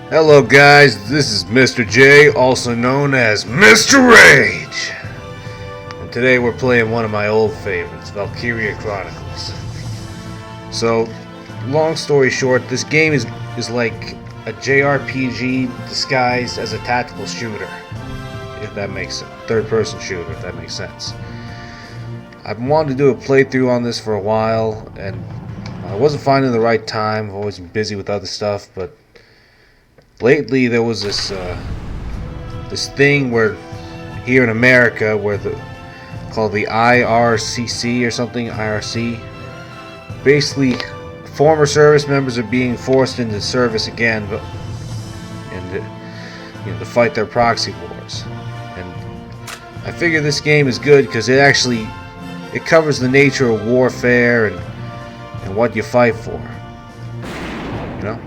Hello guys, this is Mr. J, also known as Mr. Rage. And today we're playing one of my old favorites, Valkyria Chronicles. So, long story short, this game is like a JRPG disguised as a tactical shooter. If that makes sense. Third-person shooter, if that makes sense. I've wanted to do a playthrough on this for a while, and I wasn't finding the right time. I've always been busy with other stuff, but lately there was this thing where here in America called the IRCC or something, IRC. Basically, former service members are being forced into service again, to fight their proxy wars. And I figure this game is good because it covers the nature of warfare and what you fight for. You know?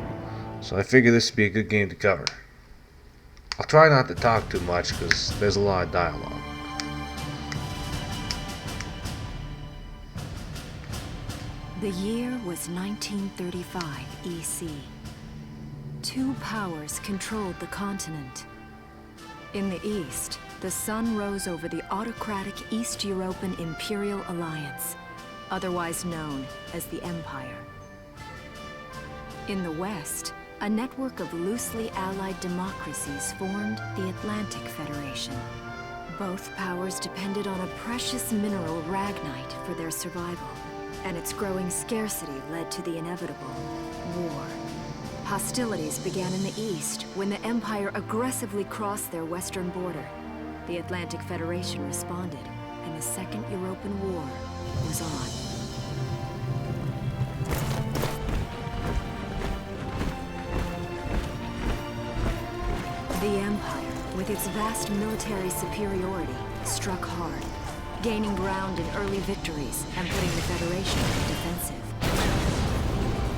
So I figure this would be a good game to cover. I'll try not to talk too much because there's a lot of dialogue. The year was 1935 EC. Two powers controlled the continent. In the east, the sun rose over the autocratic East European Imperial Alliance, otherwise known as the Empire. In the west, a network of loosely allied democracies formed the Atlantic Federation. Both powers depended on a precious mineral ragnite for their survival, and its growing scarcity led to the inevitable war. Hostilities began in the east when the Empire aggressively crossed their western border. The Atlantic Federation responded, and the Second European War was on. The Empire, with its vast military superiority, struck hard, gaining ground in early victories and putting the Federation on the defensive.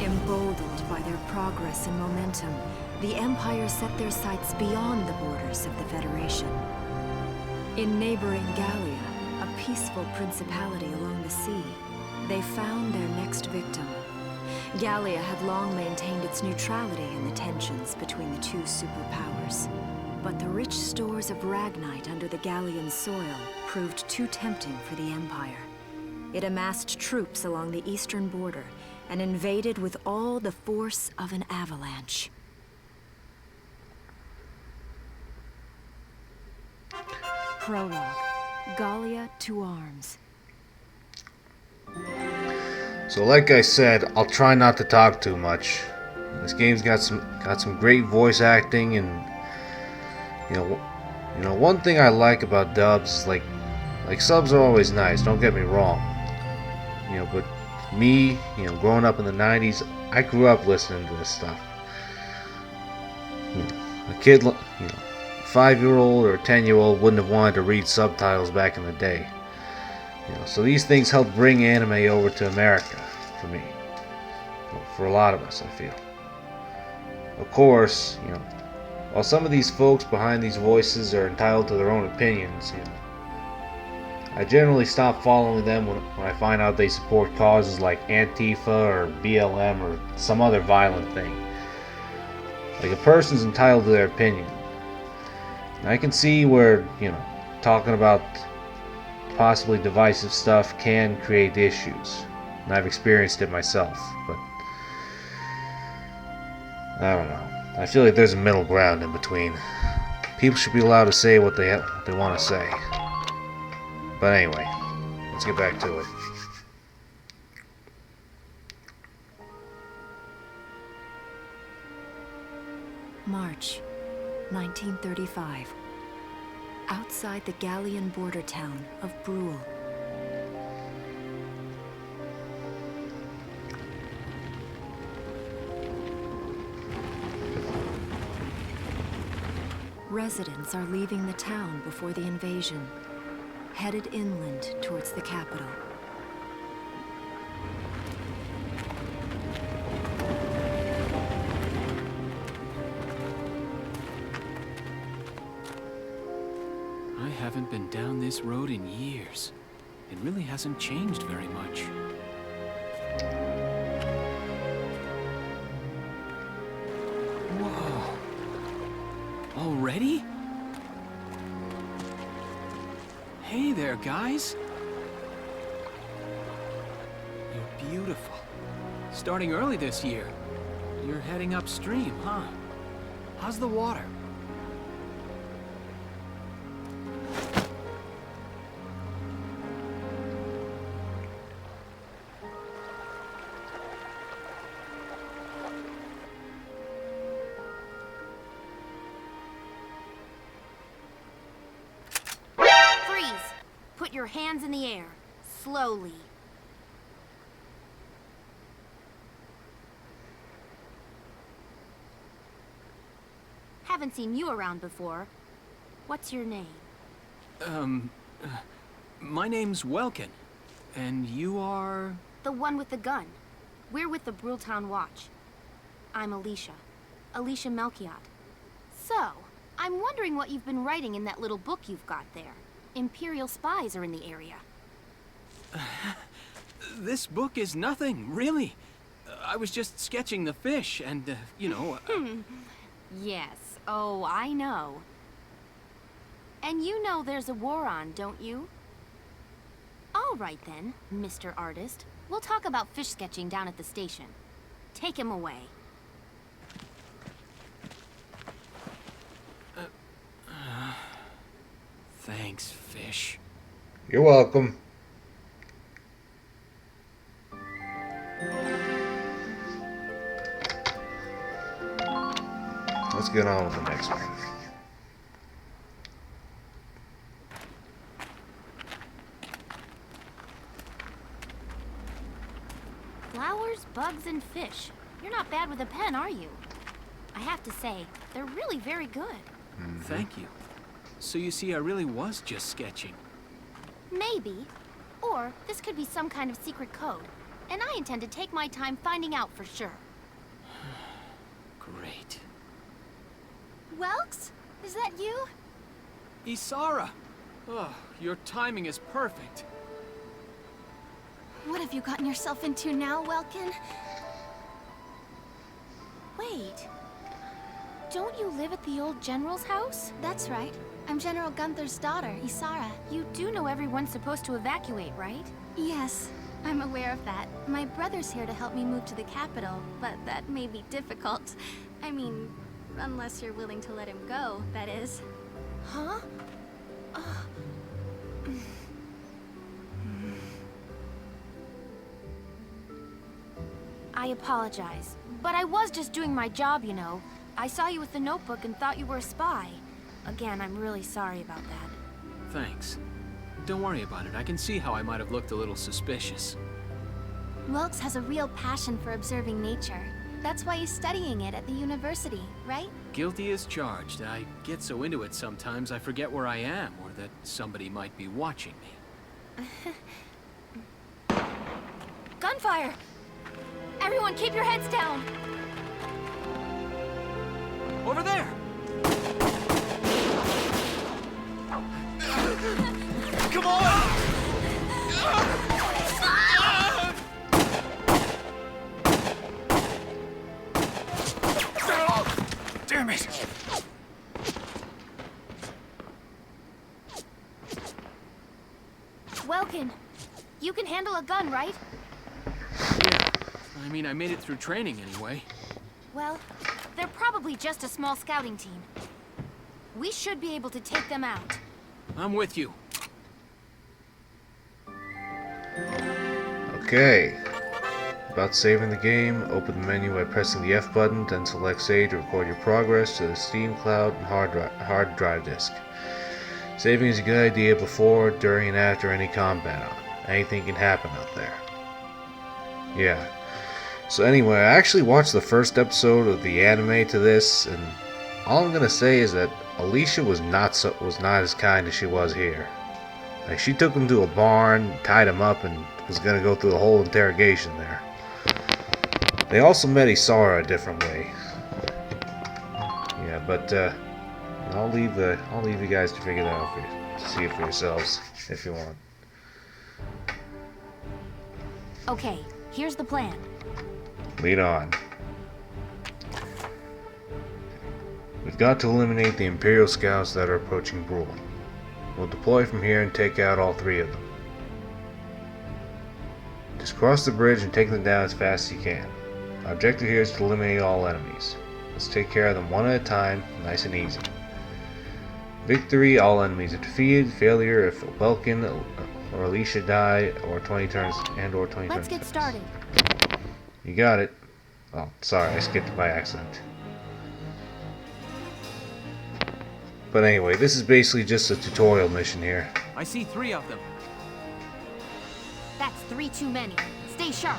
Emboldened by their progress and momentum, the Empire set their sights beyond the borders of the Federation. In neighboring Gallia, a peaceful principality along the sea, they found their next victim. Gallia had long maintained its neutrality in the tensions between the two superpowers. But the rich stores of ragnite under the Gallian soil proved too tempting for the Empire. It amassed troops along the eastern border and invaded with all the force of an avalanche. Prologue. Gallia to arms. So like I said, I'll try not to talk too much. This game's got some great voice acting, and you know one thing I like about dubs is like subs are always nice, don't get me wrong. But me, growing up in the 90s, I grew up listening to this stuff. A kid, 5-year-old or 10-year-old wouldn't have wanted to read subtitles back in the day. So these things help bring anime over to America for me. For a lot of us, I feel. Of course, while some of these folks behind these voices are entitled to their own opinions, I generally stop following them when I find out they support causes like Antifa or BLM or some other violent thing. Like, a person's entitled to their opinion. And I can see where, talking about possibly divisive stuff can create issues. And I've experienced it myself, but I don't know. I feel like there's a middle ground in between. People should be allowed to say what they want to say. But anyway, let's get back to it. March 1935. Outside the Gallian border town of Brule. Residents are leaving the town before the invasion, headed inland towards the capital. I haven't been down this road in years. It really hasn't changed very much. Whoa, Already? Hey there, guys. You're beautiful. Starting early this year. You're heading upstream, huh? How's the water? Freeze! Put your hands in the air. Slowly. Haven't seen you around before. What's your name? My name's Welkin. And you are... The one with the gun. We're with the Brultown Watch. I'm Alicia. Alicia Melchiot. So, I'm wondering what you've been writing in that little book you've got there. Imperial spies are in the area. This book is nothing, really. I was just sketching the fish and, you know... Yes. Oh, I know. And you know there's a war on, don't you? All right then, Mr. Artist. We'll talk about fish sketching down at the station. Take him away. Thanks, fish. You're welcome. Let's get on with the next one. Flowers, bugs, and fish. You're not bad with a pen, are you? I have to say, they're really very good. Thank you. So you see, I really was just sketching. Maybe. Or this could be some kind of secret code. And I intend to take my time finding out for sure. Great. Welks? Is that you? Isara! Oh, your timing is perfect. What have you gotten yourself into now, Welkin? Wait. Don't you live at the old General's house? That's right. I'm General Gunther's daughter, Isara. You do know everyone's supposed to evacuate, right? Yes, I'm aware of that. My brother's here to help me move to the capital, but that may be difficult. I mean, unless you're willing to let him go, that is. Huh? I apologize, but I was just doing my job, you know. I saw you with the notebook and thought you were a spy. Again, I'm really sorry about that. Thanks. Don't worry about it. I can see how I might have looked a little suspicious. Welks has a real passion for observing nature. That's why he's studying it at the university, right? Guilty as charged. I get so into it sometimes I forget where I am or that somebody might be watching me. Gunfire! Everyone keep your heads down! Over there! Come on! Damn it! Welkin, you can handle a gun, right? Yeah. I mean, I made it through training anyway. Well, they're probably just a small scouting team. We should be able to take them out. I'm with you. Okay. About saving the game, open the menu by pressing the F button, then select Save to record your progress to the Steam Cloud and hard drive disk. Saving is a good idea before, during, and after any combat. Anything can happen out there. Yeah. So anyway, I actually watched the first episode of the anime to this, and all I'm gonna say is that Alicia was not as kind as she was here. Like, she took him to a barn, tied him up, and was gonna go through the whole interrogation there. They also met Isara a different way. Yeah, but I'll leave you guys to figure that out to see it for yourselves if you want. Okay, here's the plan. Lead on. We've got to eliminate the Imperial scouts that are approaching Brule. We'll deploy from here and take out all 3 of them. Just cross the bridge and take them down as fast as you can. Our objective here is to eliminate all enemies. Let's take care of them one at a time, nice and easy. Victory, all enemies are defeated. Failure if Welkin or Alicia die, or 20 turns or 20 turns. Let's get started. You got it. Oh, sorry, I skipped it by accident. But anyway, this is basically just a tutorial mission here. I see 3 of them. That's 3 too many. Stay sharp.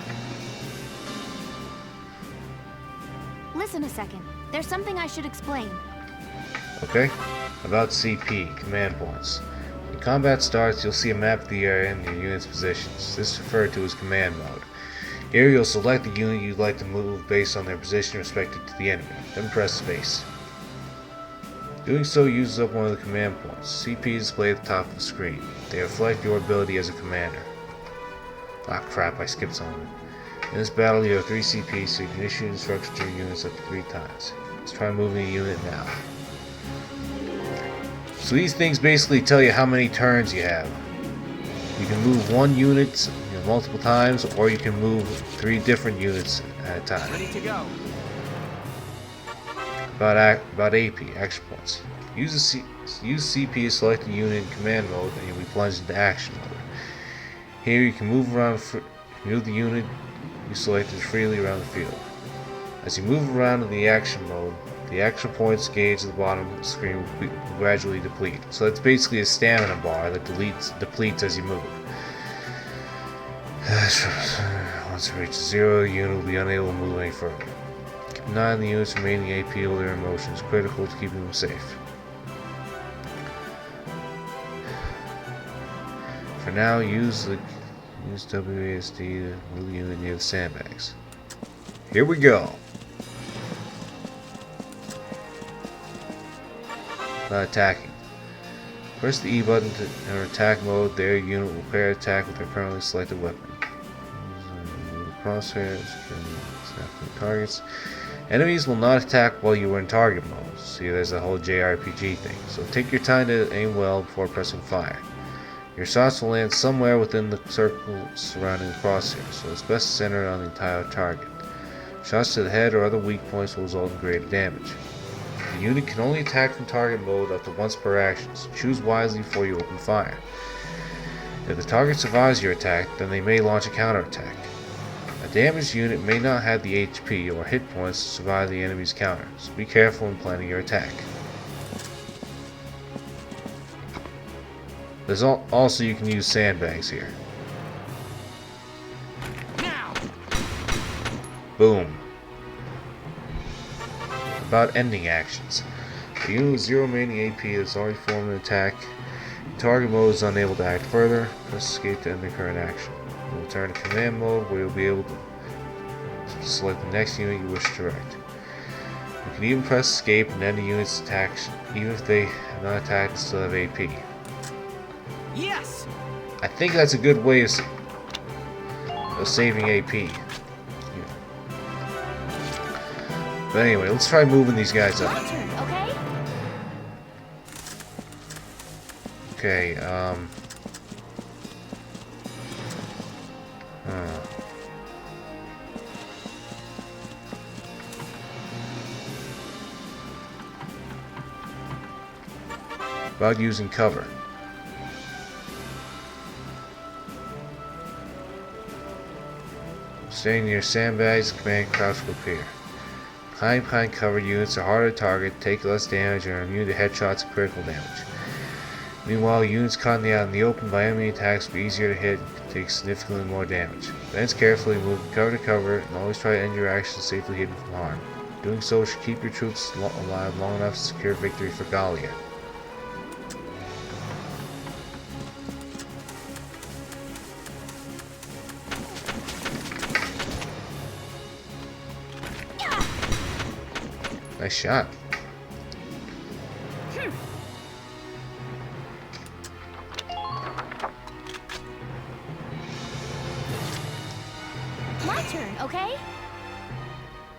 Listen a second. There's something I should explain. Okay? About CP, command points. When combat starts, you'll see a map of the area and your unit's positions. This is referred to as command mode. Here you'll select the unit you'd like to move based on their position respective to the enemy. Then press space. Doing so uses up one of the command points. CP is displayed at the top of the screen. They reflect your ability as a commander. Ah crap, I skipped something. In this battle you have 3 CP, so you can issue instructions to your units up to 3 times. Let's try moving a unit now. So these things basically tell you how many turns you have. You can move 1 unit multiple times, or you can move 3 different units at a time. Ready to go. About AP, action points. Use CP to select a unit in command mode and you'll be plunged into action mode. Here you can move around, move the unit you selected freely around the field. As you move around in the action mode, the action points gauge at the bottom of the screen will gradually deplete. So that's basically a stamina bar that depletes as you move. Once it reaches 0, the unit will be unable to move any further. Keep an eye on the unit's remaining AP or their emotions, critical to keeping them safe. For now, use WASD to move the unit near the sandbags. Here we go! Not attacking. Press the E button to enter attack mode. There, your unit will pair attack with their currently selected weapon. Crosshairs, snap targets. Enemies will not attack while you are in target mode. See, there's the whole JRPG thing. So take your time to aim well before pressing fire. Your shots will land somewhere within the circle surrounding the crosshair, so it's best to center it on the entire target. Shots to the head or other weak points will result in greater damage. The unit can only attack from target mode up to once per action, so choose wisely before you open fire. If the target survives your attack, then they may launch a counterattack. A damaged unit may not have the HP or hit points to survive the enemy's counter, so be careful when planning your attack. There's also you can use sandbags here. Now. Boom. About ending actions. The unit with 0 remaining AP has already formed an attack. In target mode is unable to act further. Press escape to end the current action. We'll return to command mode where you'll be able to select the next unit you wish to direct. You can even press escape and end the unit's attack even if they have not attacked and still have AP. Yes. I think that's a good way of saving AP. But anyway, let's try moving these guys up. My turn, okay? Okay, About using cover. Staying near sandbags, command crouch will appear. Behind cover units are harder to target, take less damage, and are immune to headshots and critical damage. Meanwhile, units caught in the open by enemy attacks will be easier to hit and can take significantly more damage. Advance carefully, move from cover to cover, and always try to end your actions safely hidden from harm. Doing so should keep your troops alive long enough to secure victory for Gallia. Nice shot. My turn, okay?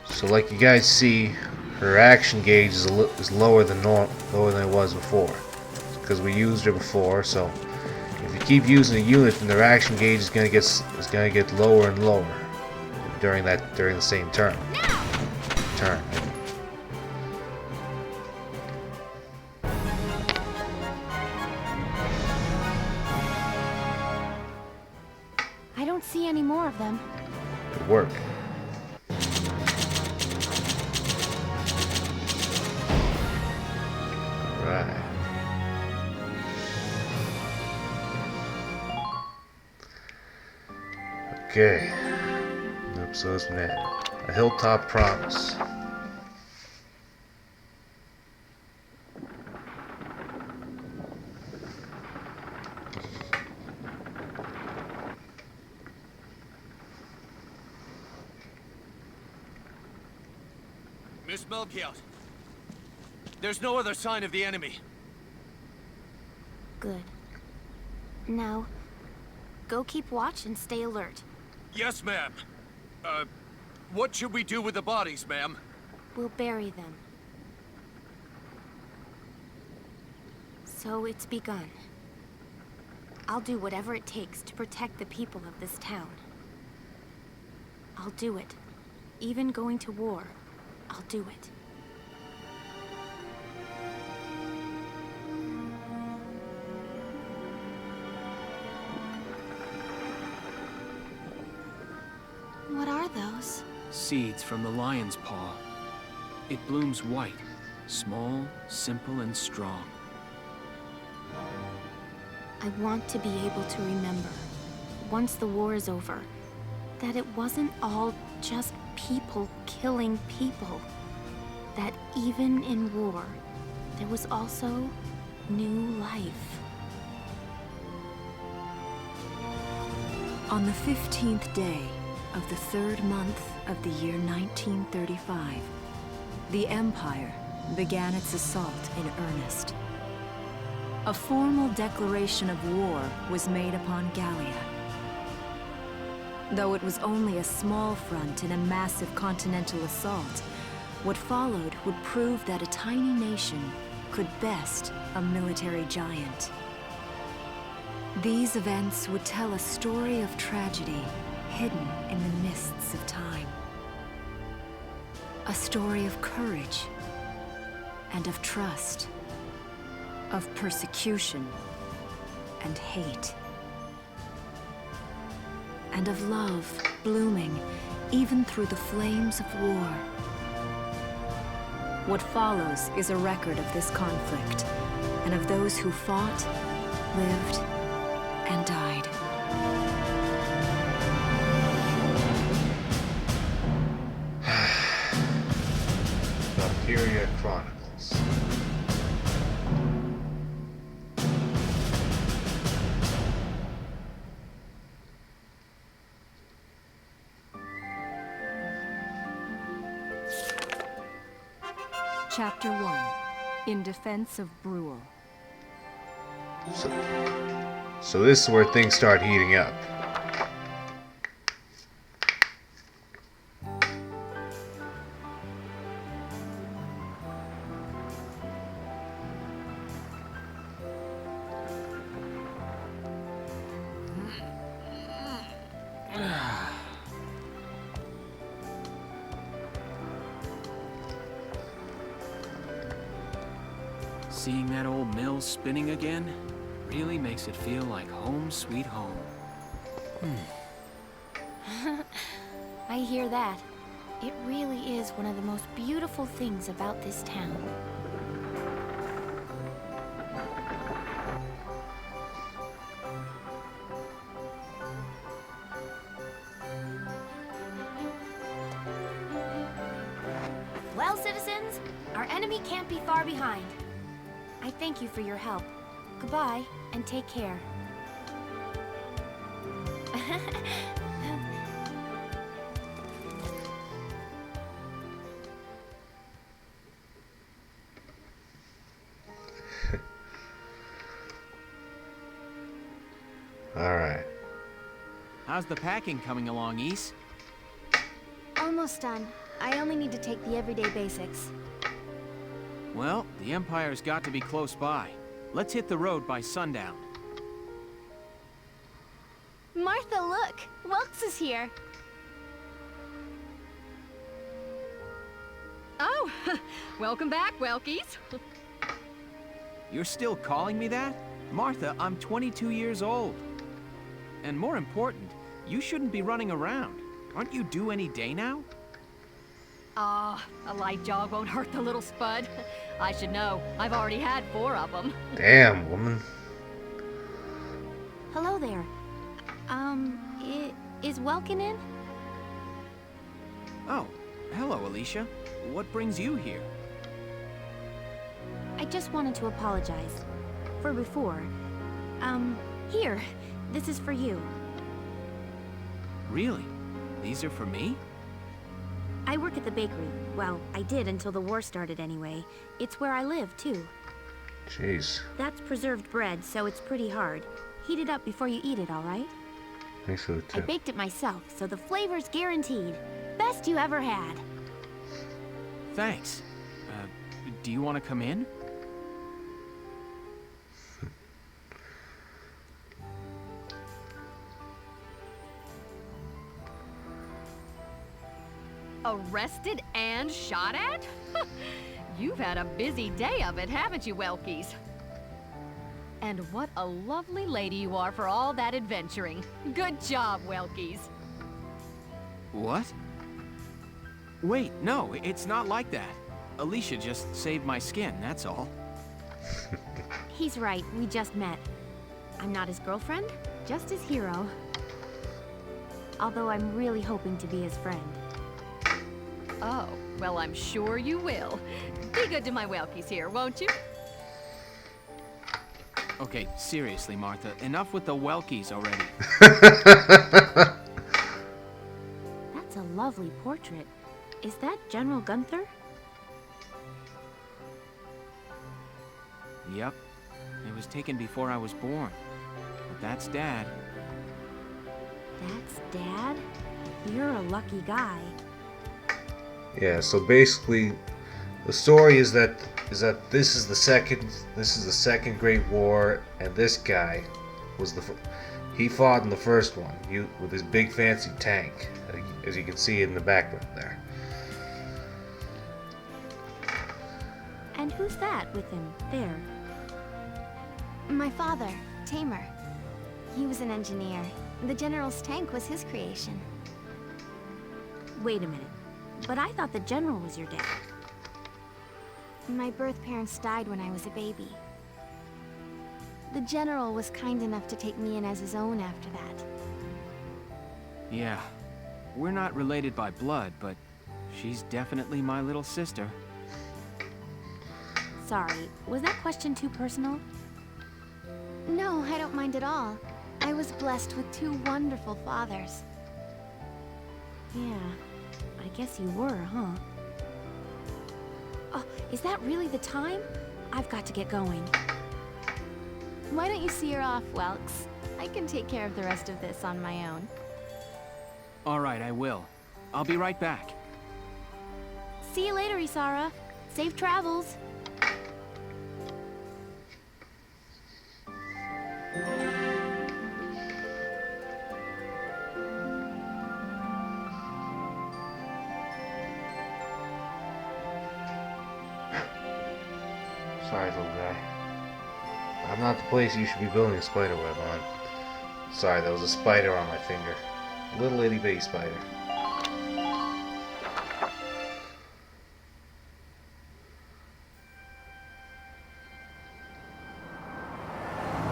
So like you guys see, her action gauge is lower than it was before, because we used her before. So if you keep using a unit, then their action gauge is gonna get lower and lower during the same turn. I don't see any more of them. Good work. Alright. Okay. Nope, so it's a hilltop promise. Miss Melchiot, there's no other sign of the enemy. Good. Now, go keep watch and stay alert. Yes, ma'am. What should we do with the bodies, ma'am? We'll bury them. So it's begun. I'll do whatever it takes to protect the people of this town. I'll do it. Even going to war, I'll do it. What are those? Seeds from the lion's paw. It blooms white, small, simple, and strong. I want to be able to remember, once the war is over, that it wasn't all just people killing people. That even in war, there was also new life. On the 15th day of the 3rd month of the year 1935, the Empire began its assault in earnest. A formal declaration of war was made upon Gallia. Though it was only a small front in a massive continental assault, what followed would prove that a tiny nation could best a military giant. These events would tell a story of tragedy hidden in the mists of time. A story of courage and of trust, of persecution and hate, and of love blooming even through the flames of war. What follows is a record of this conflict and of those who fought, lived, and died. Valkyria Chronicles. Chapter 1. In Defense of Brule. So this is where things start heating up. Seeing that old mill spinning again really makes it feel like home sweet home. I hear that. It really is one of the most beautiful things about this town. Well, citizens, our enemy can't be far behind. I thank you for your help. Goodbye, and take care. Alright. How's the packing coming along, Ys? Almost done. I only need to take the everyday basics. Well, the Empire's got to be close by. Let's hit the road by sundown. Martha, look! Welks is here! Oh, welcome back, Welkies. You're still calling me that? Martha, I'm 22 years old. And more important, you shouldn't be running around. Aren't you due any day now? Ah, a light jog won't hurt the little spud. I should know. I've already had 4 of them. Damn, woman. Hello there. Is Welkin in? Oh, hello, Alicia. What brings you here? I just wanted to apologize. For before. Here. This is for you. Really? These are for me? I work at the bakery. Well, I did until the war started anyway. It's where I live, too. Jeez. That's preserved bread, so it's pretty hard. Heat it up before you eat it, all right? Thanks for the I tip. baked it myself, so the flavor's guaranteed. Best you ever had. Thanks. Do you want to come in? Arrested and shot at? You've had a busy day of it, haven't you, Welkies? And what a lovely lady you are for all that adventuring. Good job, Welkies. What? Wait, no, it's not like that. Alicia just saved my skin, that's all. He's right, we just met. I'm not his girlfriend, just his hero. Although I'm really hoping to be his friend. Oh, well, I'm sure you will. Be good to my Welkies here, won't you? Okay, seriously, Martha, enough with the Welkies already. That's a lovely portrait. Is that General Gunther? Yep. It was taken before I was born. But that's Dad. That's Dad? You're a lucky guy. Yeah, so basically the story is that this is the second Great War, and this guy was he fought in the first one with his big fancy tank, as you can see in the background there. And who's that with him there? My father, Tamer. He was an engineer. The General's tank was his creation. Wait a minute. But I thought the General was your dad. My birth parents died when I was a baby. The General was kind enough to take me in as his own after that. Yeah. We're not related by blood, but she's definitely my little sister. Sorry, was that question too personal? No, I don't mind at all. I was blessed with 2 wonderful fathers. Yeah, I guess you were, huh? Oh, is that really the time? I've got to get going. Why don't you see her off, Welks? I can take care of the rest of this on my own. All right, I will. I'll be right back. See you later, Isara. Safe travels. Sorry, little guy. I'm not the place you should be building a spider web on. Sorry, there was a spider on my finger. A little itty bitty spider.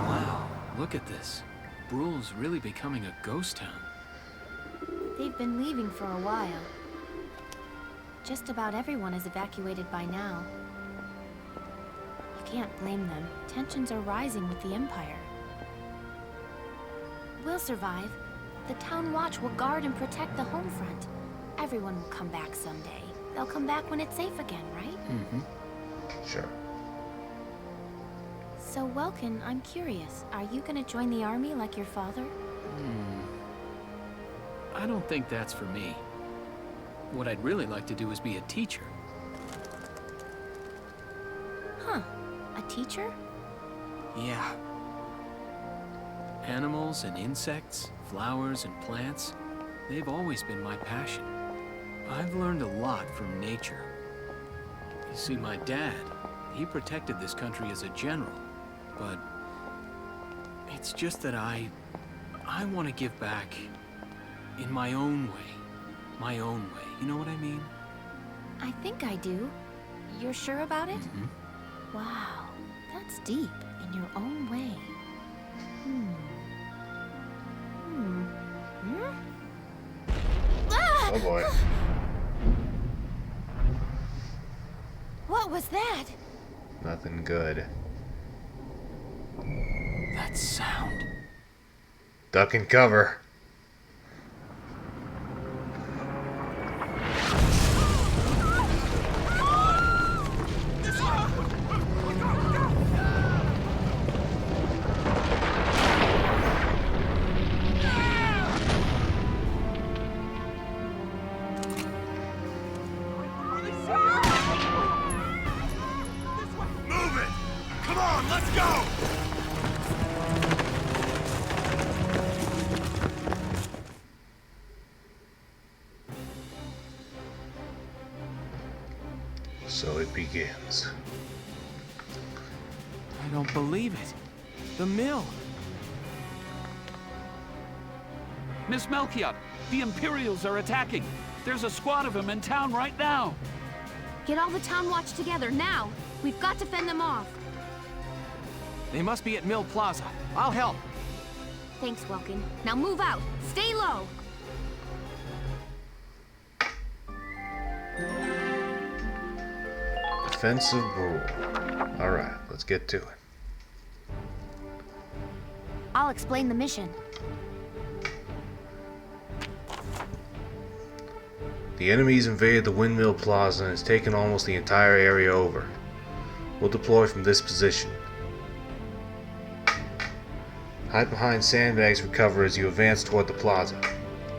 Wow, look at this. Bruhl's really becoming a ghost town. They've been leaving for a while. Just about everyone is evacuated by now. You can't blame them. Tensions are rising with the Empire. We'll survive. The Town Watch will guard and protect the home front. Everyone will come back someday. They'll come back when it's safe again, right? Mm-hmm. Sure. So, Welkin, I'm curious. Are you gonna join the army like your father? I don't think that's for me. What I'd really like to do is be a teacher. Huh. A teacher? Yeah. Animals and insects, flowers and plants, they've always been my passion. I've learned a lot from nature. You see, my dad, he protected this country as a general, but it's just that I want to give back in my own way. My own way. You know what I mean? I think I do. You're sure about it? Mm-hmm. Wow, that's deep. In your own way. Ah! Oh boy. What was that? Nothing good. That sound. Duck and cover. Move it! Come on, let's go! So it begins. I don't believe it. The mill. Miss Melchior, the Imperials are attacking. There's a squad of them in town right now. Get all the town watch together, now! We've got to fend them off. They must be at Mill Plaza. I'll help. Thanks, Welkin. Now move out! Stay low! Defensive rule. Alright, let's get to it. I'll explain the mission. The enemy's invaded the Windmill Plaza and has taken almost the entire area over. We'll deploy from this position. Hide behind sandbags for cover as you advance toward the plaza.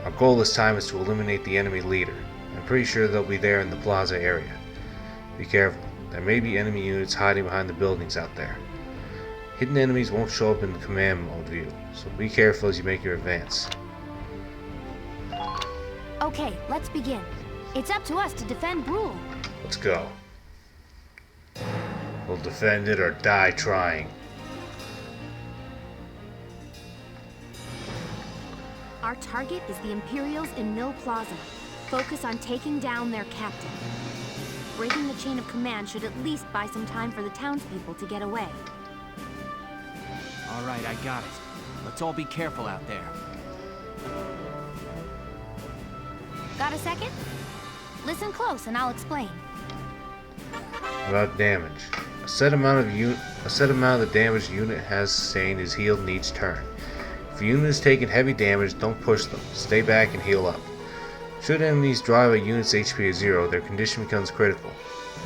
Our goal this time is to eliminate the enemy leader. I'm pretty sure they'll be there in the plaza area. Be careful. There may be enemy units hiding behind the buildings out there. Hidden enemies won't show up in the command mode view, so be careful as you make your advance. Okay, let's begin. It's up to us to defend Brule. Let's go. We'll defend it or die trying. Our target is the Imperials in Mill Plaza. Focus on taking down their captain. Breaking the chain of command should at least buy some time for the townspeople to get away. All right, I got it. Let's all be careful out there. Got a second? Listen close and I'll explain. About damage. A set amount of the damage the unit has sustained is healed in each turn. If a unit has taken heavy damage, don't push them. Stay back and heal up. Should enemies drive a unit's HP to 0, their condition becomes critical.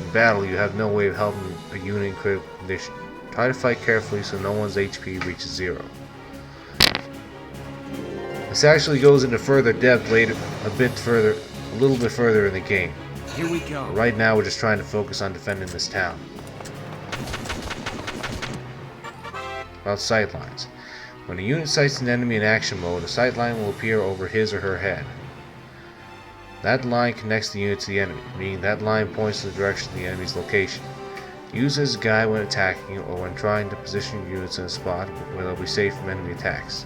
In battle, you have no way of helping a unit in critical condition. Try to fight carefully so no one's HP reaches 0. This actually goes into further depth later, a little bit further in the game. Here we go. But right now, we're just trying to focus on defending this town. About sightlines. When a unit sights an enemy in action mode, a sightline will appear over his or her head. That line connects the unit to the enemy, meaning that line points in the direction of the enemy's location. Use as a guide when attacking or when trying to position units in a spot where they'll be safe from enemy attacks.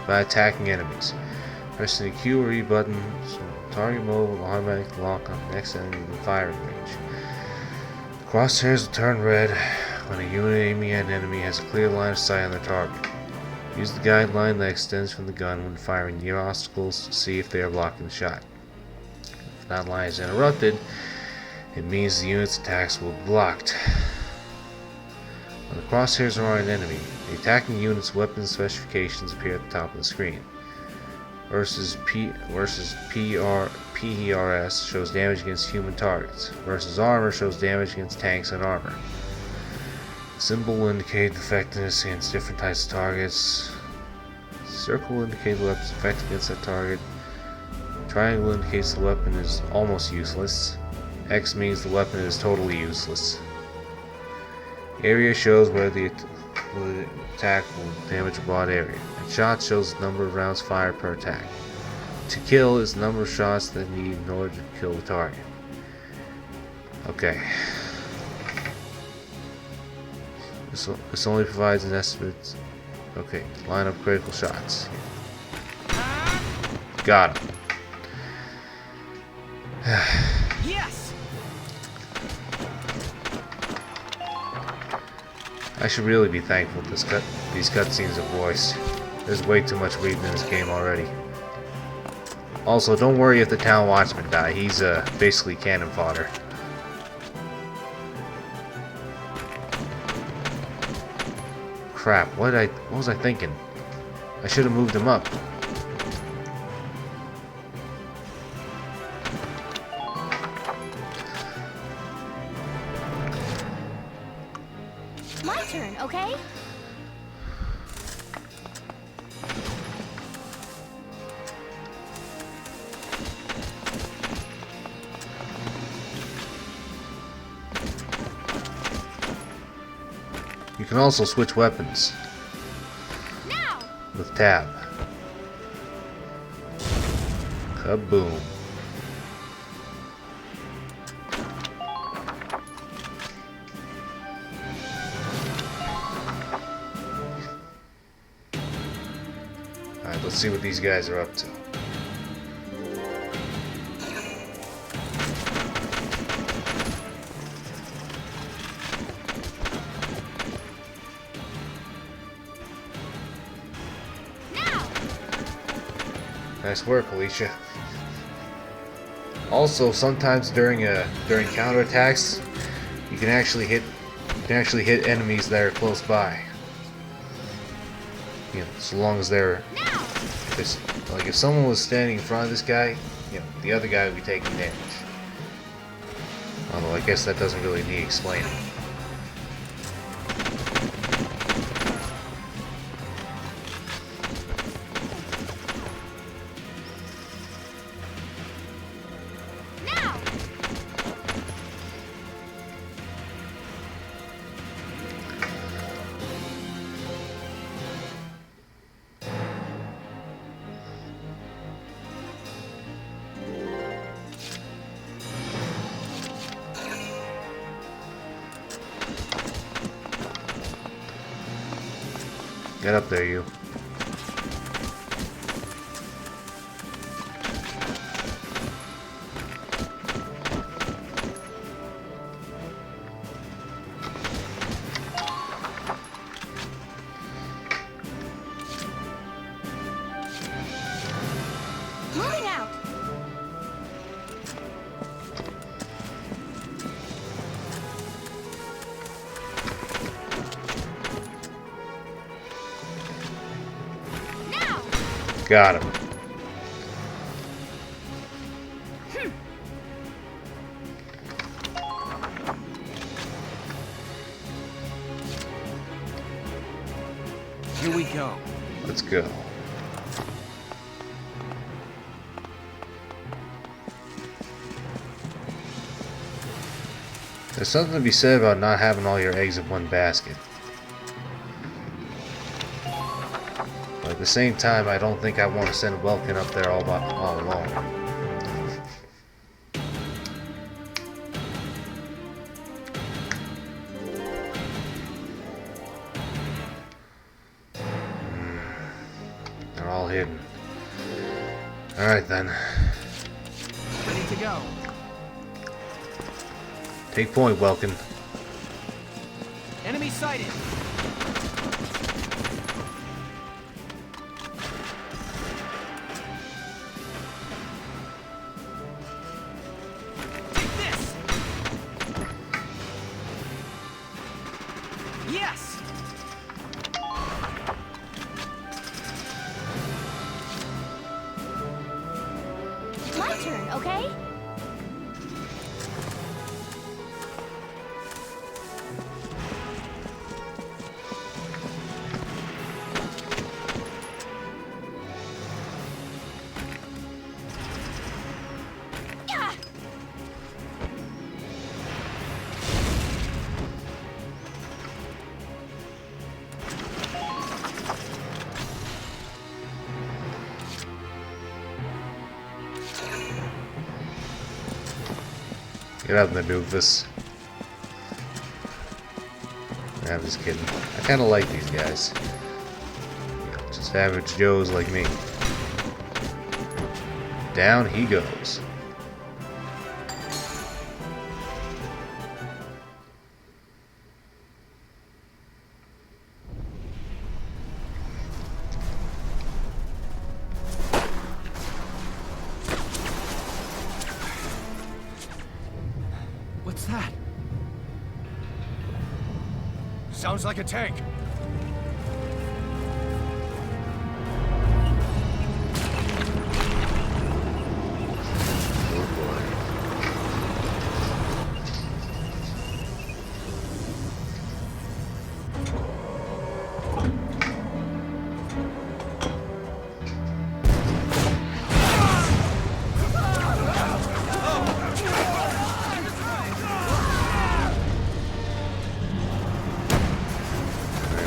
By attacking enemies. Pressing the Q or E button, so target mode will automatically lock on the next enemy within firing range. The crosshairs will turn red when a unit aiming at an enemy has a clear line of sight on their target. Use the guideline that extends from the gun when firing near obstacles to see if they are blocking the shot. If that line is interrupted, it means the unit's attacks will be blocked. When the crosshairs are on an enemy, the attacking unit's weapon specifications appear at the top of the screen. Versus PERS shows damage against human targets. Versus armor shows damage against tanks and armor. The symbol will indicate effectiveness against different types of targets. Circle indicates the weapon's effect against that target. Triangle indicates the weapon is almost useless. X means the weapon is totally useless. Area shows where the attack will damage a broad area. And shot shows the number of rounds fired per attack. To kill is the number of shots that need in order to kill the target. Okay. This only provides an estimate. Okay, line up critical shots. Got him. Yes! I should really be thankful these cutscenes are voiced. There's way too much reading in this game already. Also, don't worry if the town watchman die. He's basically cannon fodder. Crap, what was I thinking? I should have moved him up. My turn, okay? You can also switch weapons Now! with tab. Kaboom. Alright, let's see what these guys are up to. Nice work, Alicia. Also, sometimes during counterattacks, you can actually hit enemies that are close by. You know, so long as they're like if someone was standing in front of this guy, you know, the other guy would be taking damage. Although I guess that doesn't really need explaining. Get up there, you. Moving out! Got him. Here we go. Let's go. There's something to be said about not having all your eggs in one basket. But at the same time, I don't think I want to send Welkin up there all alone. They're all hidden. Alright then. Ready to go. Take point, Welkin. Enemy sighted. Take this. Yes. My turn, okay? Get out of the doofus. I'm just kidding. I kind of like these guys. Just average Joes like me. Down he goes. What's that? Sounds like a tank. Oh boy.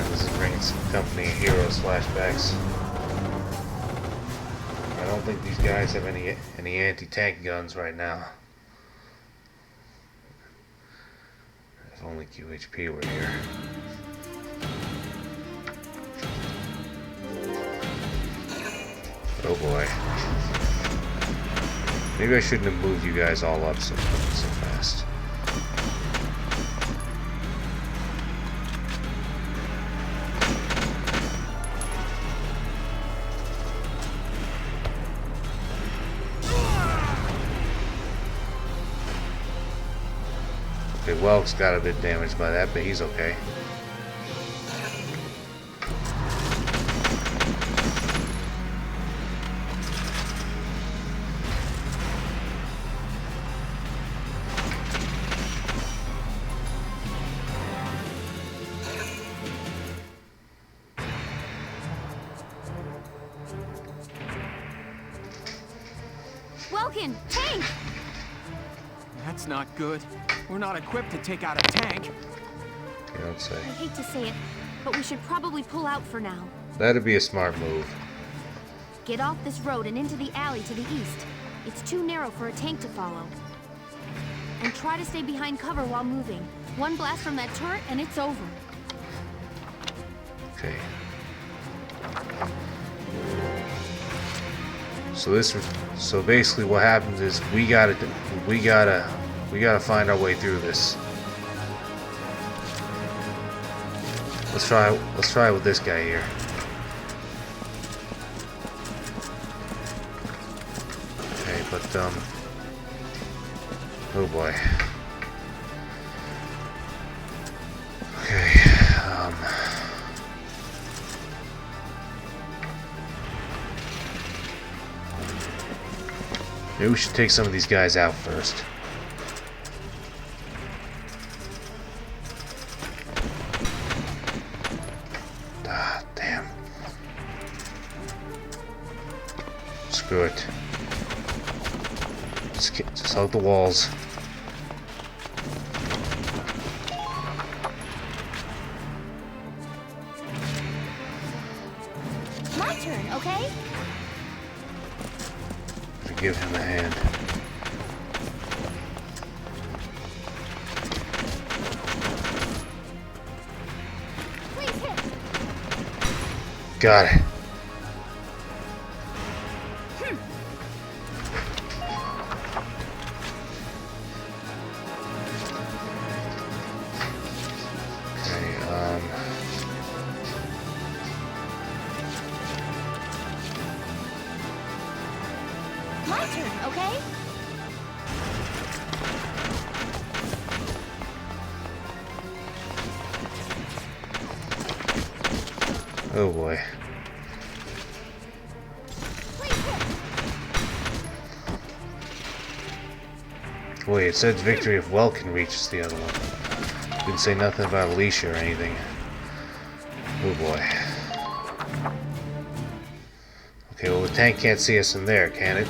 This is bringing some company of heroes flashbacks. I don't think these guys have any anti-tank guns right now. If only QHP were here. Oh boy. Maybe I shouldn't have moved you guys all up so fast. Okay, Welk's got a bit damaged by that, but he's okay. Welkin, tank! That's not good. We're not equipped to take out a tank. You don't say. I hate to say it, but we should probably pull out for now. That'd be a smart move. Get off this road and into the alley to the east. It's too narrow for a tank to follow. And try to stay behind cover while moving. One blast from that turret and it's over. Okay. So basically what happens is we gotta find our way through this. Let's try with this guy here. Okay, but oh boy. Okay, maybe we should take some of these guys out first. Ah, damn. Screw it. Just hug the walls. My turn, okay? Give him a hand. Please hit. Got it. Okay, My turn, okay? oh boy. Please hit. Wait, it said victory if Welkin reaches the other one. Didn't say nothing about Alicia or anything. Oh boy. Okay, well the tank can't see us from there, can it?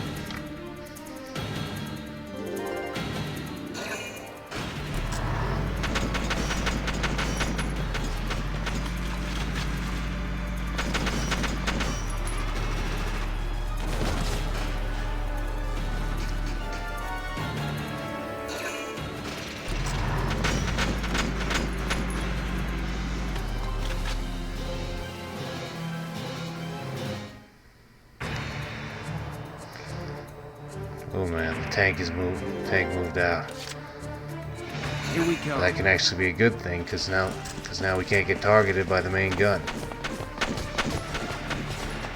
Oh man, the tank is moved. Tank moved out. Here we go. That can actually be a good thing, because now we can't get targeted by the main gun.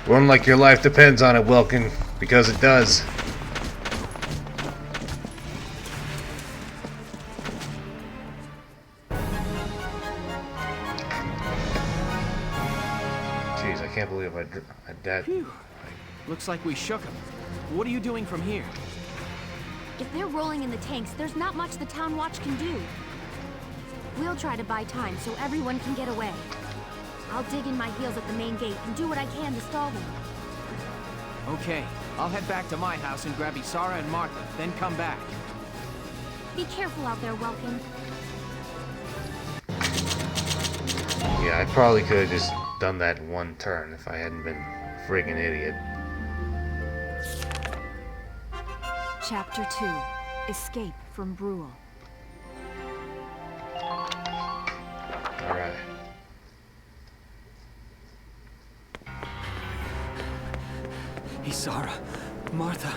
Run like your life depends on it, Welkin, because it does. Jeez, I can't believe I died. Phew. Looks like we shook them. What are you doing from here? If they're rolling in the tanks, there's not much the town watch can do. We'll try to buy time so everyone can get away. I'll dig in my heels at the main gate and do what I can to stall them. Okay, I'll head back to my house and grab Isara and Martha, then come back. Be careful out there, Welkin. Yeah, I probably could have just done that in one turn if I hadn't been a friggin' idiot. Chapter 2. Escape from Brule. Alright. Isara, Martha,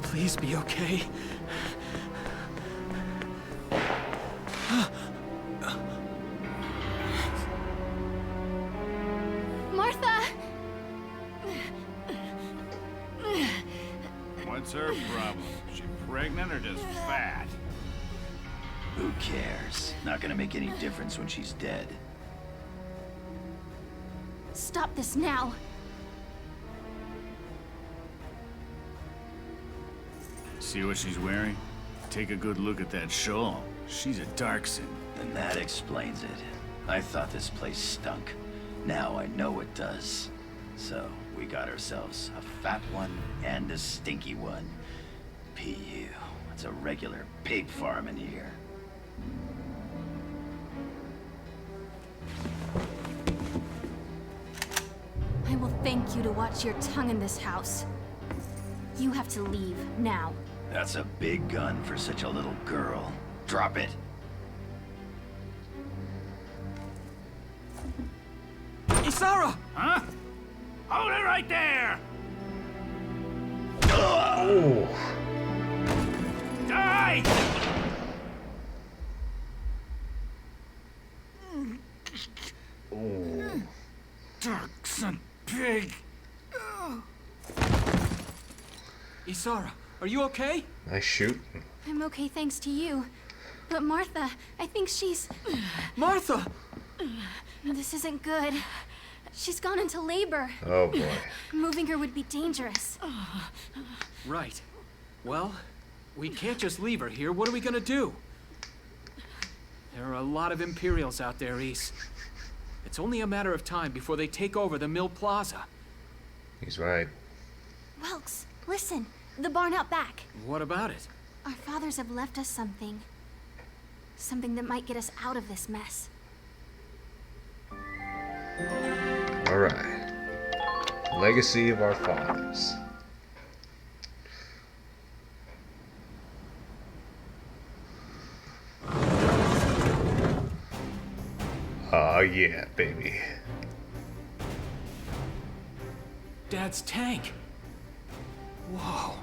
please be okay. Martha! What's her problem? She pregnant or just fat? Who cares? Not gonna make any difference when she's dead. Stop this now! See what she's wearing? Take a good look at that shawl. She's a Darkson. And that explains it. I thought this place stunk. Now I know it does. So, we got ourselves a fat one and a stinky one. P.U. It's a regular pig farm in here. I will thank you to watch your tongue in this house. You have to leave, now. That's a big gun for such a little girl. Drop it. Isara! Huh? Hold it right there! Oh! Die! Oh. Darkson pig! Isara, are you okay? Nice shoot. I'm okay thanks to you. But Martha, I think she's... Martha! This isn't good. She's gone into labor. Oh boy. Moving her would be dangerous. Right. Well, we can't just leave her here. What are we gonna do? There are a lot of Imperials out there, Ys. It's only a matter of time before they take over the Mill Plaza. He's right. Welks, listen. The barn out back. What about it? Our fathers have left us something. Something that might get us out of this mess. Alright. Legacy of our fathers. Oh yeah, baby. Dad's tank. Whoa.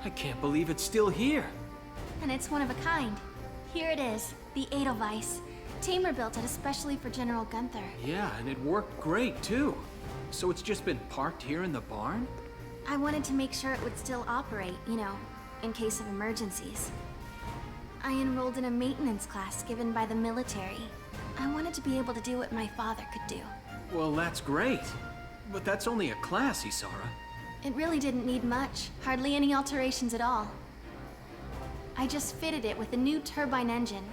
I can't believe it's still here. And it's one of a kind. Here it is, the Edelweiss. Tamer built it especially for General Gunther. Yeah, and it worked great, too. So it's just been parked here in the barn? I wanted to make sure it would still operate, you know, in case of emergencies. I enrolled in a maintenance class given by the military. I wanted to be able to do what my father could do. Well, that's great. But that's only a class, Isara. It really didn't need much, hardly any alterations at all. I just fitted it with a new turbine engine.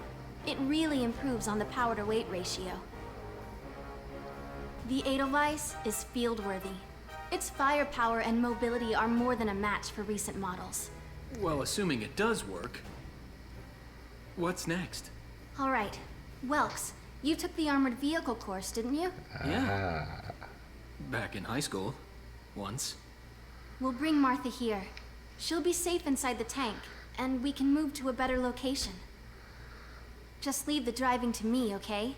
It really improves on the power-to-weight ratio. The Edelweiss is field-worthy. Its firepower and mobility are more than a match for recent models. Well, assuming it does work. What's next? All right. Welks, you took the armored vehicle course, didn't you? Yeah. Back in high school. Once. We'll bring Martha here. She'll be safe inside the tank, and we can move to a better location. Just leave the driving to me, okay?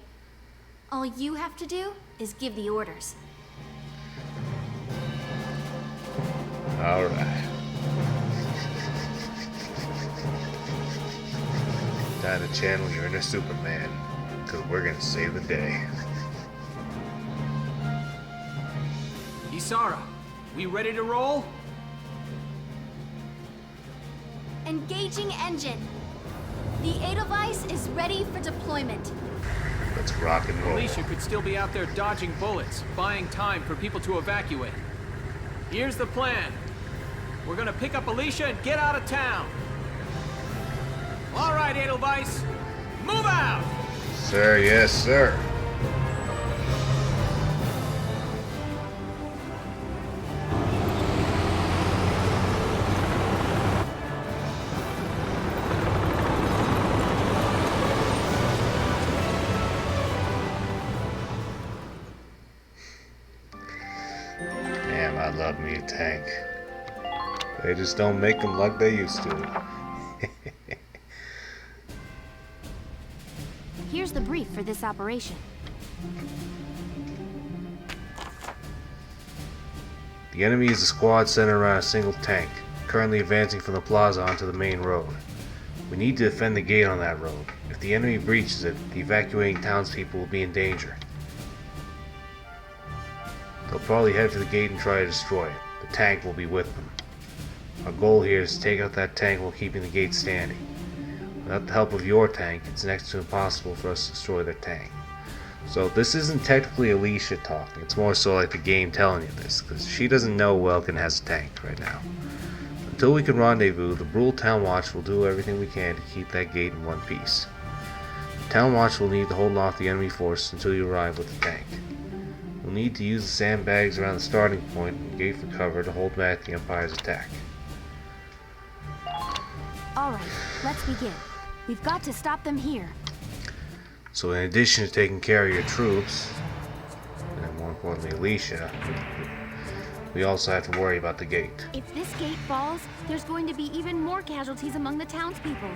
All you have to do is give the orders. Alright. Time to channel your inner Superman, because we're gonna save the day. Isara, we ready to roll? Engaging engine. The Edelweiss is ready for deployment. Let's rock and roll. Alicia could still be out there dodging bullets, buying time for people to evacuate. Here's the plan. We're gonna pick up Alicia and get out of town. All right, Edelweiss, move out! Sir, yes, sir. Damn, I love me a tank. They just don't make them like they used to. Here's the brief for this operation. The enemy is a squad centered around a single tank, currently advancing from the plaza onto the main road. We need to defend the gate on that road. If the enemy breaches it, the evacuating townspeople will be in danger. They'll probably head for the gate and try to destroy it. The tank will be with them. Our goal here is to take out that tank while keeping the gate standing. Without the help of your tank, it's next to impossible for us to destroy their tank. So this isn't technically Alicia talking, it's more so like the game telling you this, because she doesn't know Welkin has a tank right now. Until we can rendezvous, the Brule Town Watch will do everything we can to keep that gate in one piece. The Town Watch will need to hold off the enemy force until you arrive with the tank. We'll need to use the sandbags around the starting point and gate for cover to hold back the Empire's attack. All right, let's begin. We've got to stop them here. So in addition to taking care of your troops, and more importantly Alicia, we also have to worry about the gate. If this gate falls, there's going to be even more casualties among the townspeople.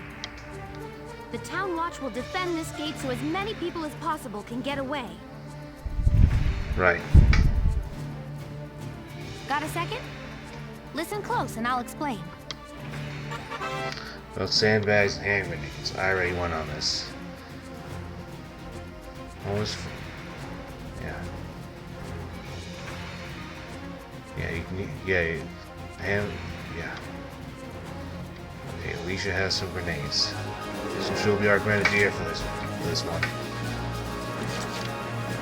The Town Watch will defend this gate so as many people as possible can get away. Right. Got a second? Listen close and I'll explain. About sandbags and hand grenades, I already went on this. Yeah. Yeah, you can. Yeah, yeah. Okay, Alicia has some grenades, so she'll be our grenadier for this one.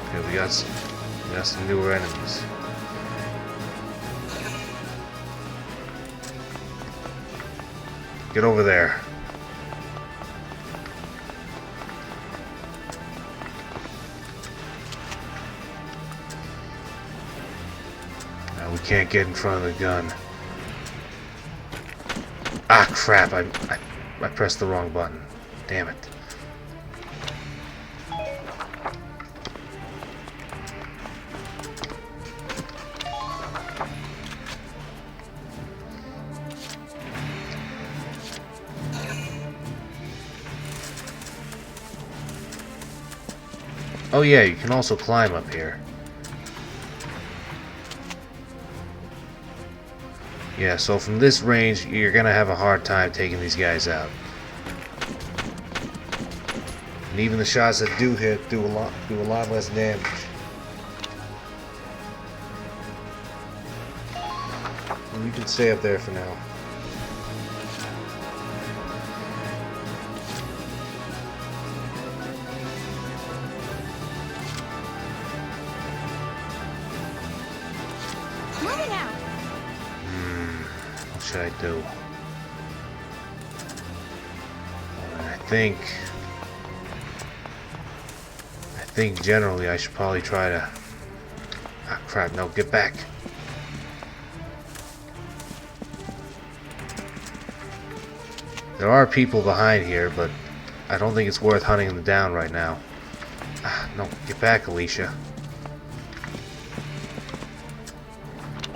Okay, we got some newer enemies. Get over there. We can't get in front of the gun. Ah, crap! I pressed the wrong button. Damn it. Oh yeah, you can also climb up here. Yeah, so from this range, you're gonna have a hard time taking these guys out. And even the shots that do hit do a lot less damage. And you can stay up there for now. Moving out. What should I do? I think generally I should probably try to... Ah, crap, no, get back. There are people behind here, but I don't think it's worth hunting them down right now. Ah, no, get back, Alicia.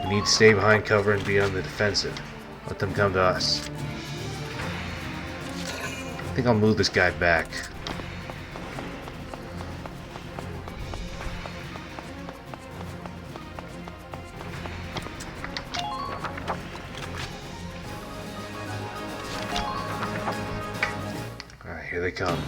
We need to stay behind cover and be on the defensive. Let them come to us. I think I'll move this guy back. Alright, Here they come.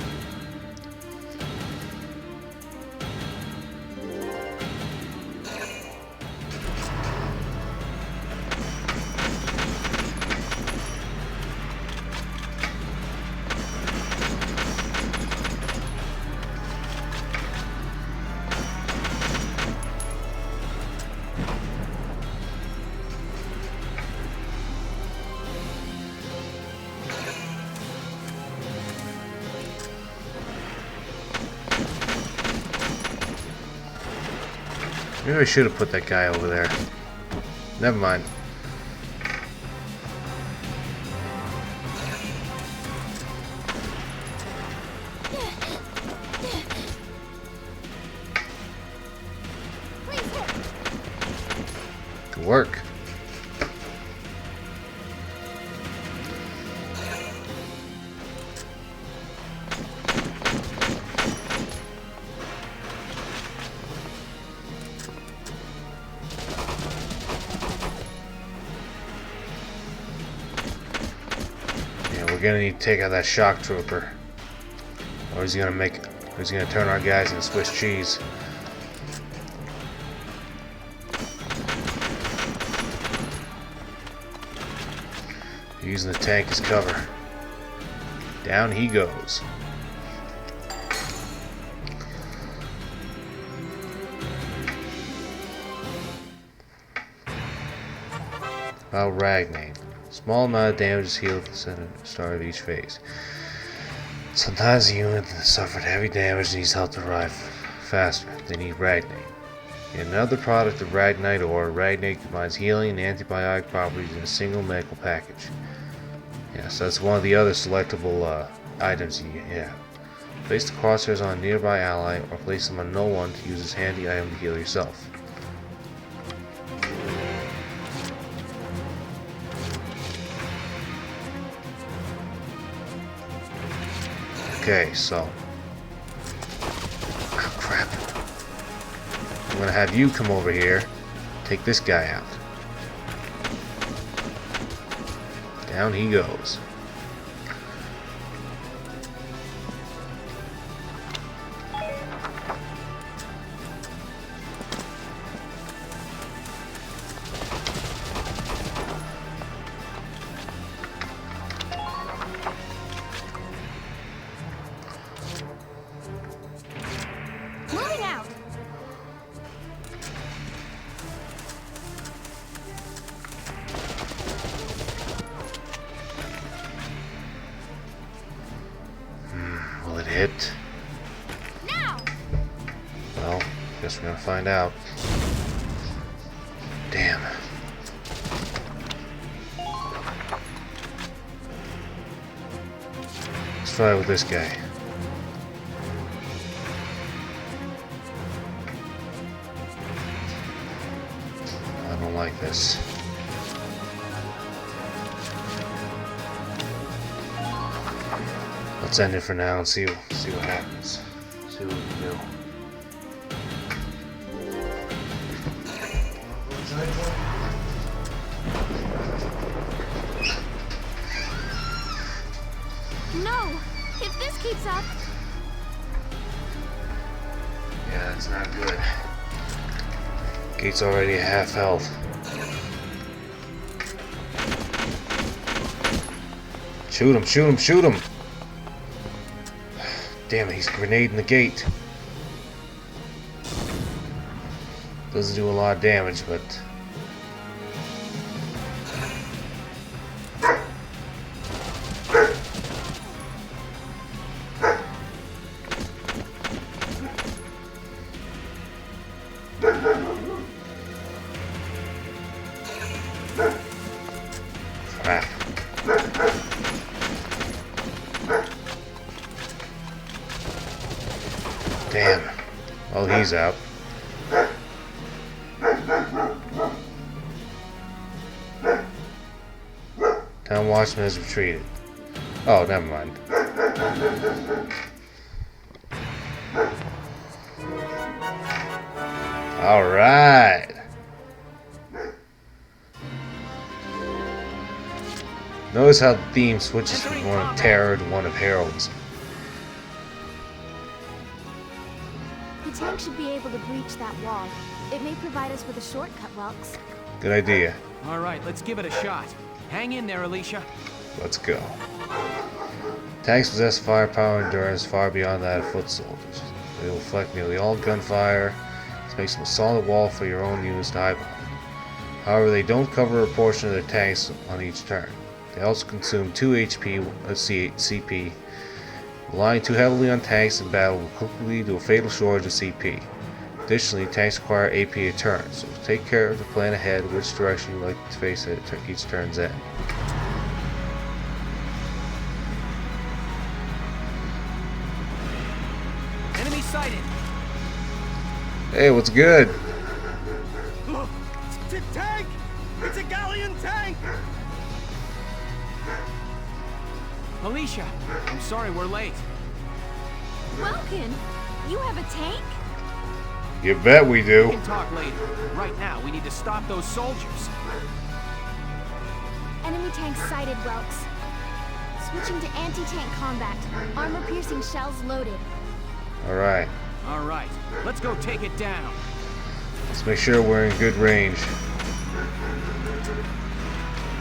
Maybe I should have put that guy over there. Never mind. Good work. We're gonna need to take out that shock trooper, or he's gonna turn our guys into Swiss cheese. Using the tank as cover. Down he goes. About Ragnane. Small amount of damage is healed at the start of each phase. Sometimes the unit that suffered heavy damage needs help to revive faster. They need Ragnate. Another product of Ragnite ore, Ragnate combines healing and antibiotic properties in a single medical package. Yes, that's one of the other selectable items you have. Place the crosshairs on a nearby ally or place them on no one to use this handy item to heal yourself. Okay, so... Oh, crap. I'm gonna have you come over here, take this guy out. Down he goes. Hit. Now. Well, guess we're gonna find out. Damn. Let's try with this guy. I don't like this. Let's end it for now and see what happens. See what we can do. No! If this keeps up... Yeah, that's not good. Gate's already at half health. Shoot him, shoot him, shoot him! Damn it, he's grenading the gate. Doesn't do a lot of damage, but... Crap. Damn. Well, he's out. Town watchman has retreated. Oh, never mind. Alright. Notice how the theme switches from one of terror to one of heroism. tank should be able to breach that wall. It may provide us with a shortcut, Welks. Good idea. All right, let's give it a shot. Hang in there, Alicia. Let's go. Tanks possess firepower and endurance far beyond that of foot soldiers. They will deflect nearly all gunfire. This makes them a solid wall for your own units to hide behind. However, they don't cover a portion of their tanks on each turn. They also consume 2 CP. Relying too heavily on tanks in battle will quickly lead to a fatal shortage of CP. Additionally, tanks require AP a turn, so take care to plan ahead which direction you like to face at each turn's end. Enemy sighted. Hey, what's good? It's a tank! It's a Galleon tank! Alicia, I'm sorry we're late. Welkin, you have a tank? You bet we We do. can talk later. Right now, we need to stop those soldiers. Enemy tank sighted, Welks. Switching to anti-tank combat. Armor-piercing shells loaded. Alright, All right, let's go take it down. let's make sure we're in good range.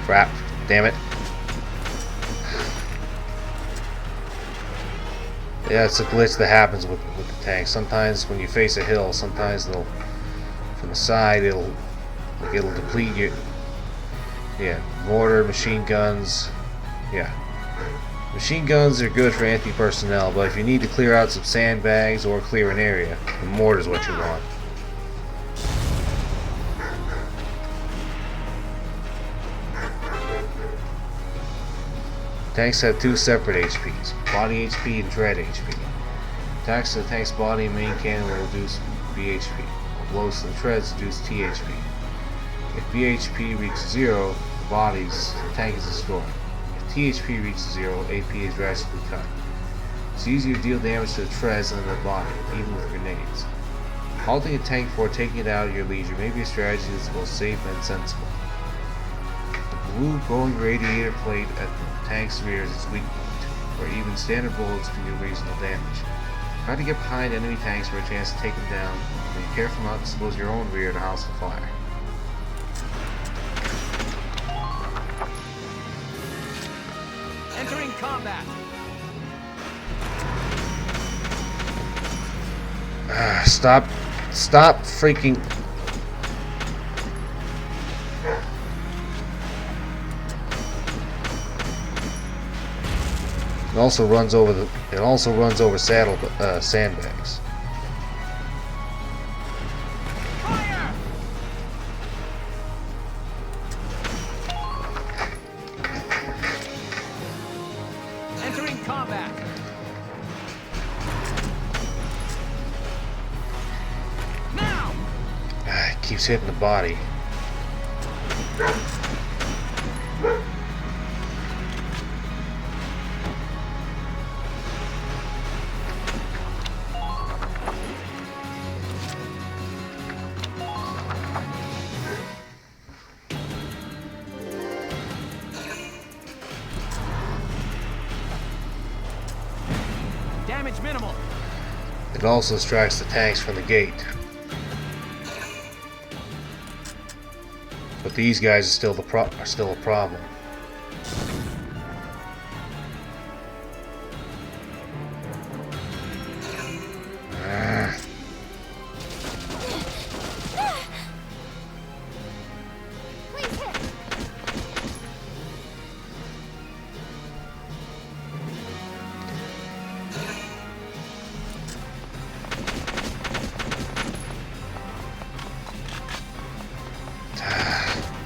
Crap, damn it. Yeah, it's a glitch that happens with the tank. Sometimes when you face a hill, sometimes they'll, from the side, it'll deplete you. Yeah, mortar, machine guns. Yeah. Machine guns are good for anti-personnel, but if you need to clear out some sandbags or clear an area, the mortar is what you want. Tanks have 2 separate HPs, body HP and tread HP. Attacks to the tank's body and main cannon will reduce BHP, while blows to the treads reduce THP. If BHP reaches 0, the tank is destroyed. If THP reaches 0, AP is drastically cut. It's easier to deal damage to the treads than the body, even with grenades. Halting a tank before taking it out at your leisure may be a strategy that's both safe and sensible. The blue glowing radiator plate at the tank's rear is its weak point, where even standard bullets can do reasonable damage. Try to get behind enemy tanks for a chance to take them down, and be careful not to expose your own rear to hostile fire. Entering combat. Stop freaking. It also runs over sandbags. Fire! Entering combat. Now! It keeps hitting the body. Damage minimal. It also distracts the tanks from the gate. But these guys are still a problem. Please hit.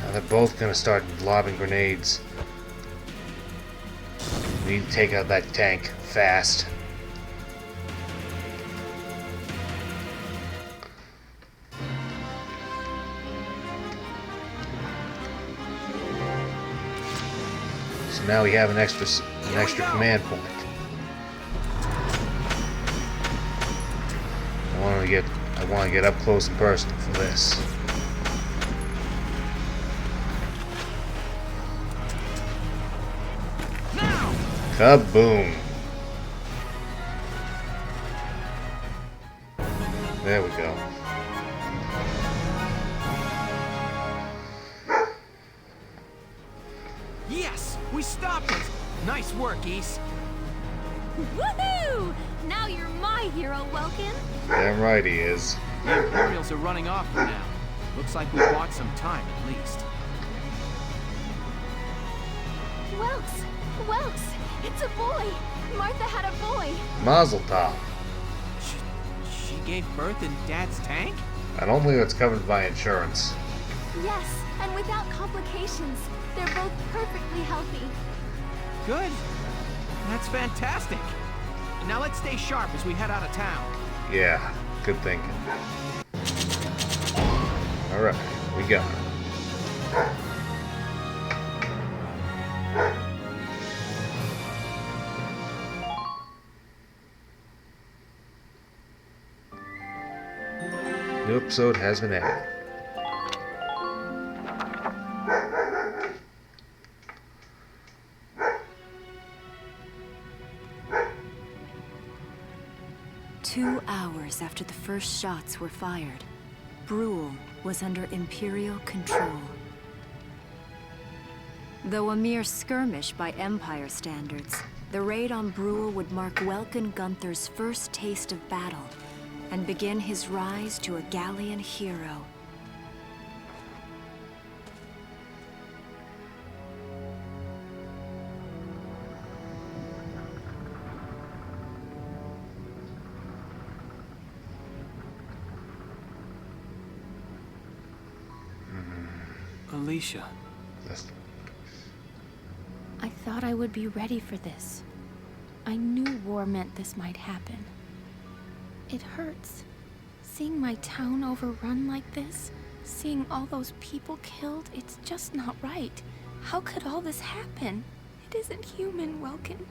Now they're both gonna start lobbing grenades. We need to take out that tank fast. So now we have an extra command point. I want to get up close and personal for this. Now! Kaboom! There we go. Yes! We stopped it! Nice work, East. Woohoo! Now you're my hero, Welkin. Damn right he is. The Imperials are running off for now. Looks like we bought some time at least. Welks, it's a boy. Martha had a boy. Mazel tov. She gave birth in Dad's tank? I don't think that's covered by insurance. Yes, and without complications. They're both perfectly healthy. Good. That's fantastic. Now let's stay sharp as we head out of town. Yeah, good thinking. Alright, we got it. New episode has been added. Two hours after the first shots were fired, Brule was under Imperial control. Though a mere skirmish by Empire standards, the raid on Brule would mark Welkin Gunther's first taste of battle and begin his rise to a Gallian hero. Alicia. I thought I would be ready for this. I knew war meant this might happen. It hurts. Seeing my town overrun like this, seeing all those people killed, it's just not right. How could all this happen? It isn't human, Welkin.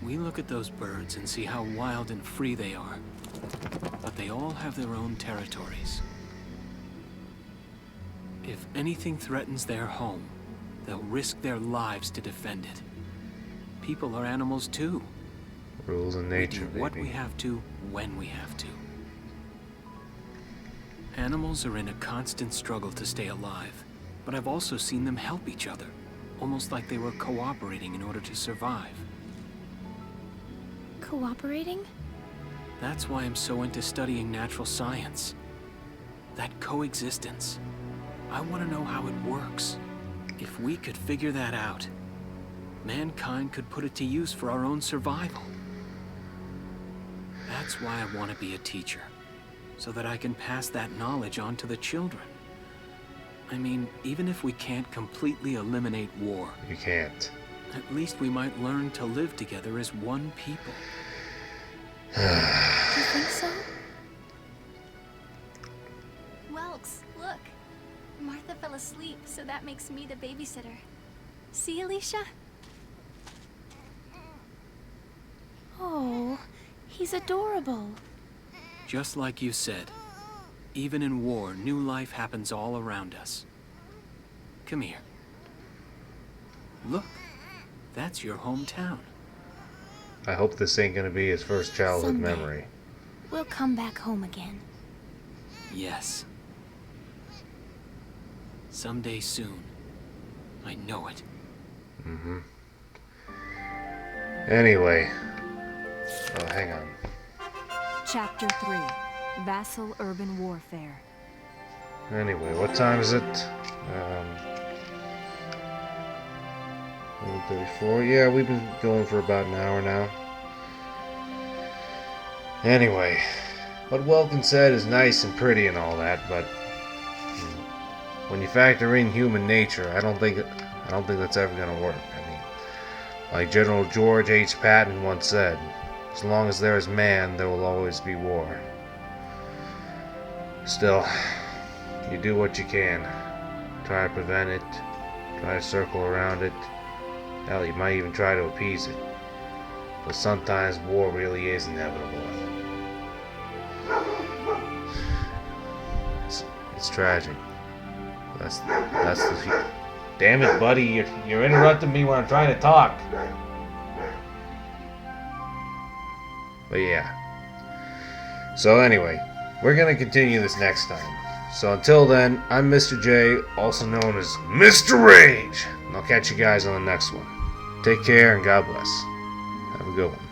We look at those birds and see how wild and free they are. But they all have their own territories. If anything threatens their home, they'll risk their lives to defend it. People are animals too. Rules of nature, we do what we have to, when we have to. Animals are in a constant struggle to stay alive, but I've also seen them help each other, almost like they were cooperating in order to survive. Cooperating? That's why I'm so into studying natural science. That coexistence. I want to know how it works. If we could figure that out, mankind could put it to use for our own survival. That's why I want to be a teacher, so that I can pass that knowledge on to the children. I mean, even if we can't completely eliminate war. You can't. At least we might learn to live together as one people. You think so? Welks, look. Martha fell asleep, so that makes me the babysitter. See, Alicia? Oh, he's adorable. Just like you said, even in war, new life happens all around us. Come here. Look, that's your hometown. I hope this ain't gonna be his first childhood Someday, memory. We'll come back home again. Yes. Someday soon. I know it. Mm-hmm. Anyway. Oh, hang on. Chapter 3. Vassal Urban Warfare. Anyway, what time is it? 1:34. Yeah, we've been going for about an hour now. Anyway, what Welkin said is nice and pretty and all that, but when you factor in human nature, I don't think that's ever gonna work. I mean, like General George H. Patton once said, as long as there is man, there will always be war. Still, you do what you can. Try to prevent it, try to circle around it. Hell, you might even try to appease it. But sometimes war really is inevitable. It's tragic. That's the... Damn it, buddy, you're interrupting me when I'm trying to talk. But yeah. So anyway, we're going to continue this next time. So until then, I'm Mr. J, also known as Mr. Rage. And I'll catch you guys on the next one. Take care and God bless. Have a good one.